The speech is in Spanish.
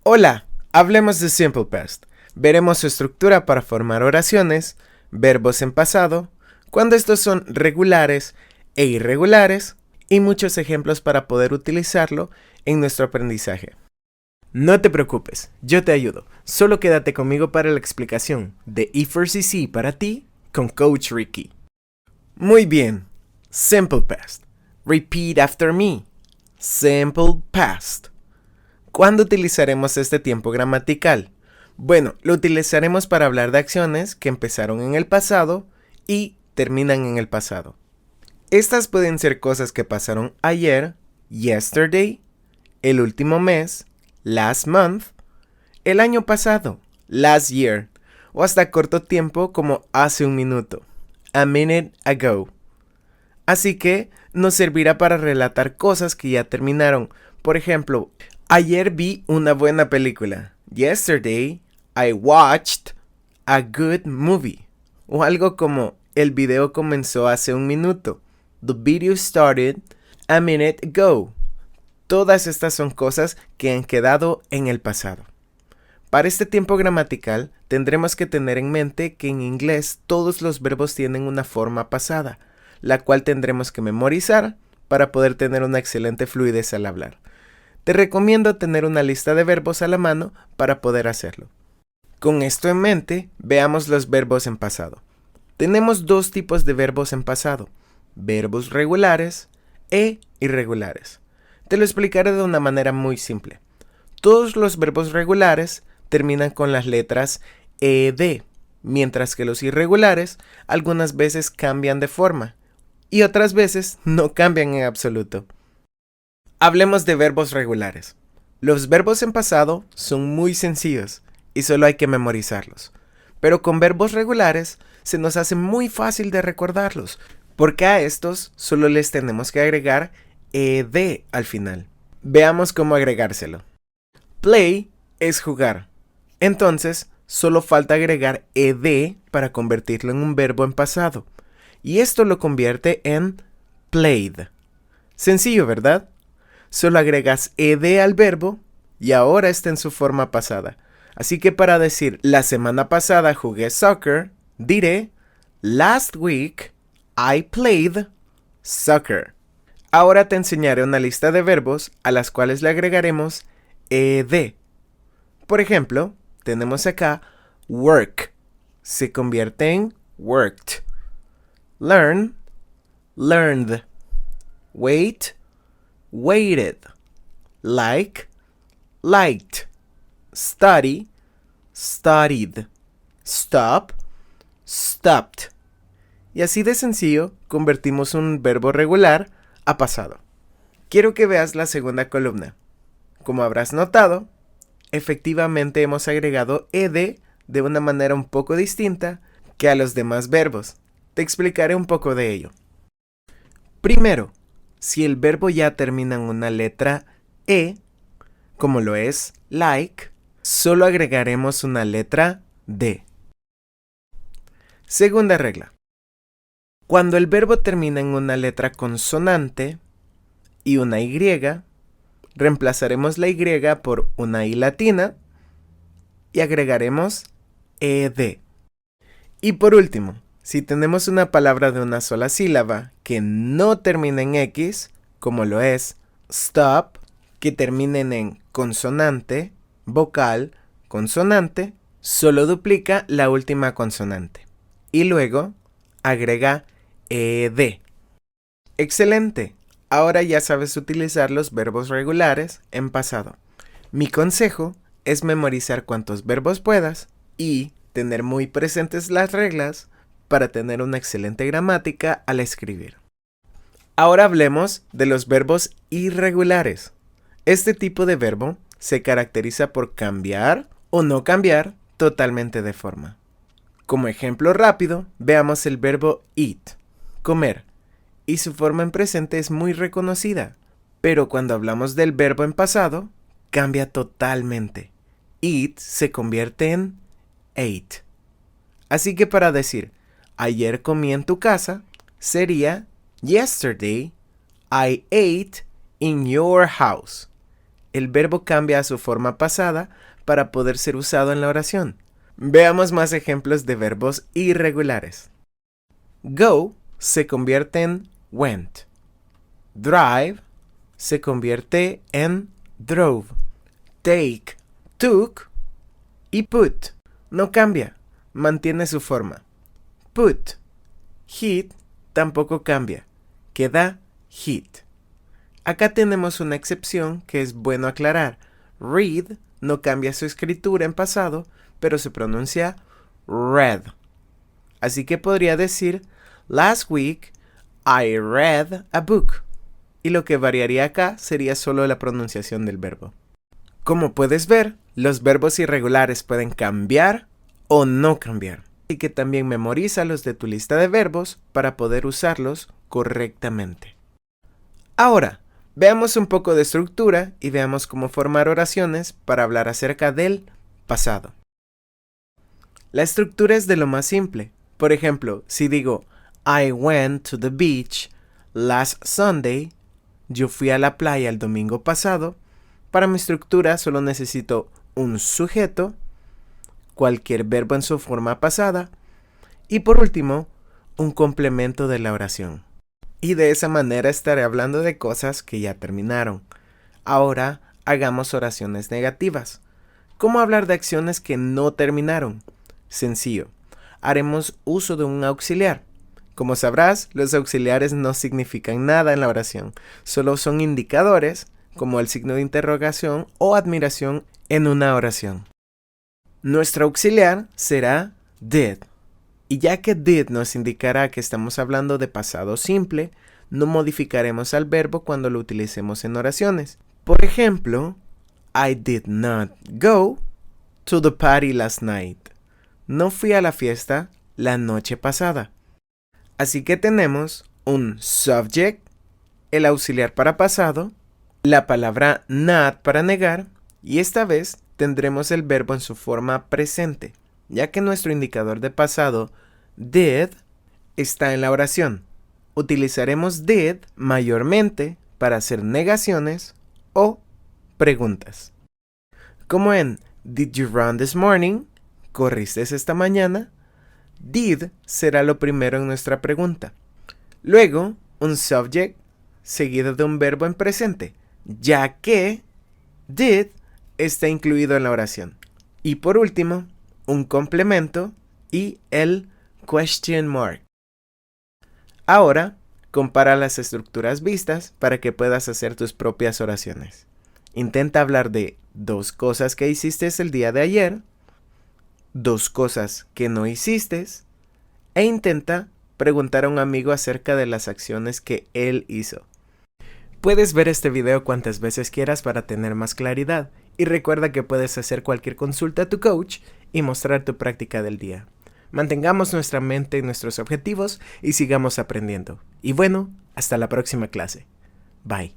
Hola, hablemos de Simple Past. Veremos su estructura para formar oraciones, verbos en pasado, cuando estos son regulares e irregulares, y muchos ejemplos para poder utilizarlo en nuestro aprendizaje. No te preocupes, yo te ayudo. Solo quédate conmigo para la explicación de E4CC para ti con Coach Ricky. Muy bien. Simple Past. Repeat after me. Simple Past. ¿Cuándo utilizaremos este tiempo gramatical? Bueno, lo utilizaremos para hablar de acciones que empezaron en el pasado y terminan en el pasado. Estas pueden ser cosas que pasaron ayer, yesterday, el último mes, last month, el año pasado, last year, o hasta corto tiempo como hace un minuto, a minute ago. Así que nos servirá para relatar cosas que ya terminaron. Por ejemplo, ayer vi una buena película. Yesterday, I watched a good movie. O algo como, el video comenzó hace un minuto. The video started a minute ago. Todas estas son cosas que han quedado en el pasado. Para este tiempo gramatical, tendremos que tener en mente que en inglés todos los verbos tienen una forma pasada, la cual tendremos que memorizar para poder tener una excelente fluidez al hablar. Te recomiendo tener una lista de verbos a la mano para poder hacerlo. Con esto en mente, veamos los verbos en pasado. Tenemos dos tipos de verbos en pasado, verbos regulares e irregulares. Te lo explicaré de una manera muy simple. Todos los verbos regulares terminan con las letras ed, mientras que los irregulares algunas veces cambian de forma y otras veces no cambian en absoluto. Hablemos de verbos regulares. Los verbos en pasado son muy sencillos y solo hay que memorizarlos. Pero con verbos regulares se nos hace muy fácil de recordarlos, porque a estos solo les tenemos que agregar ed al final. Veamos cómo agregárselo. Play es jugar. Entonces, solo falta agregar ed para convertirlo en un verbo en pasado. Y esto lo convierte en played. Sencillo, ¿verdad? Solo agregas ed al verbo y ahora está en su forma pasada. Así que para decir la semana pasada jugué soccer, diré last week I played soccer. Ahora te enseñaré una lista de verbos a las cuales le agregaremos ed. Por ejemplo, tenemos acá work. Se convierte en worked. Learn, learned. Wait, waited. Like, liked. Study, studied. Stop, stopped. Y así de sencillo convertimos un verbo regular a pasado. Quiero que veas la segunda columna. Como habrás notado, efectivamente hemos agregado ed de una manera un poco distinta que a los demás verbos. Te explicaré un poco de ello. Primero, si el verbo ya termina en una letra e, como lo es like, solo agregaremos una letra d. Segunda regla. Cuando el verbo termina en una letra consonante y una y, reemplazaremos la y por una i latina y agregaremos ed. Y por último, si tenemos una palabra de una sola sílaba que no termina en x, como lo es stop, que terminen en consonante, vocal, consonante, solo duplica la última consonante. Y luego agrega ed. ¡Excelente! Ahora ya sabes utilizar los verbos regulares en pasado. Mi consejo es memorizar cuantos verbos puedas y tener muy presentes las reglas para tener una excelente gramática al escribir. Ahora hablemos de los verbos irregulares. Este tipo de verbo se caracteriza por cambiar o no cambiar totalmente de forma. Como ejemplo rápido, veamos el verbo eat, comer, y su forma en presente es muy reconocida, pero cuando hablamos del verbo en pasado, cambia totalmente. Eat se convierte en ate. Así que para decir ayer comí en tu casa, sería yesterday I ate in your house. el verbo cambia a su forma pasada para poder ser usado en la oración. Veamos más ejemplos de verbos irregulares. Go se convierte en went. Drive se convierte en drove. Take, took. Y put no cambia, mantiene su forma. Put. Hit tampoco cambia, queda hit. Acá tenemos una excepción que es bueno aclarar. Read no cambia su escritura en pasado, pero se pronuncia read. Así que podría decir, last week I read a book. Y lo que variaría acá sería solo la pronunciación del verbo. Como puedes ver, los verbos irregulares pueden cambiar o no cambiar. Así que también memorízalos de tu lista de verbos para poder usarlos correctamente. Ahora, veamos un poco de estructura y veamos cómo formar oraciones para hablar acerca del pasado. La estructura es de lo más simple. Por ejemplo, si digo, I went to the beach last Sunday, yo fui a la playa el domingo pasado, para mi estructura solo necesito un sujeto, cualquier verbo en su forma pasada, y por último, un complemento de la oración. Y de esa manera estaré hablando de cosas que ya terminaron. Ahora hagamos oraciones negativas. ¿Cómo hablar de acciones que no terminaron? Sencillo. Haremos uso de un auxiliar. Como sabrás, los auxiliares no significan nada en la oración. Solo son indicadores, como el signo de interrogación o admiración en una oración. Nuestro auxiliar será did. Y ya que did nos indicará que estamos hablando de pasado simple, no modificaremos al verbo cuando lo utilicemos en oraciones. Por ejemplo, I did not go to the party last night. No fui a la fiesta la noche pasada. Así que tenemos un subject, el auxiliar para pasado, la palabra not para negar, y esta vez tendremos el verbo en su forma presente, ya que nuestro indicador de pasado, did, está en la oración. Utilizaremos did mayormente para hacer negaciones o preguntas. Como en Did you run this morning? ¿Corriste esta mañana? Did será lo primero en nuestra pregunta. Luego, un subject seguido de un verbo en presente, ya que did está incluido en la oración. Y por último, un complemento y el question mark. Ahora, compara las estructuras vistas para que puedas hacer tus propias oraciones. Intenta hablar de 2 cosas que hiciste el día de ayer, 2 cosas que no hiciste, e intenta preguntar a un amigo acerca de las acciones que él hizo. Puedes ver este video cuantas veces quieras para tener más claridad, y recuerda que puedes hacer cualquier consulta a tu coach y mostrar tu práctica del día. Mantengamos nuestra mente en nuestros objetivos y sigamos aprendiendo. Y bueno, hasta la próxima clase. Bye.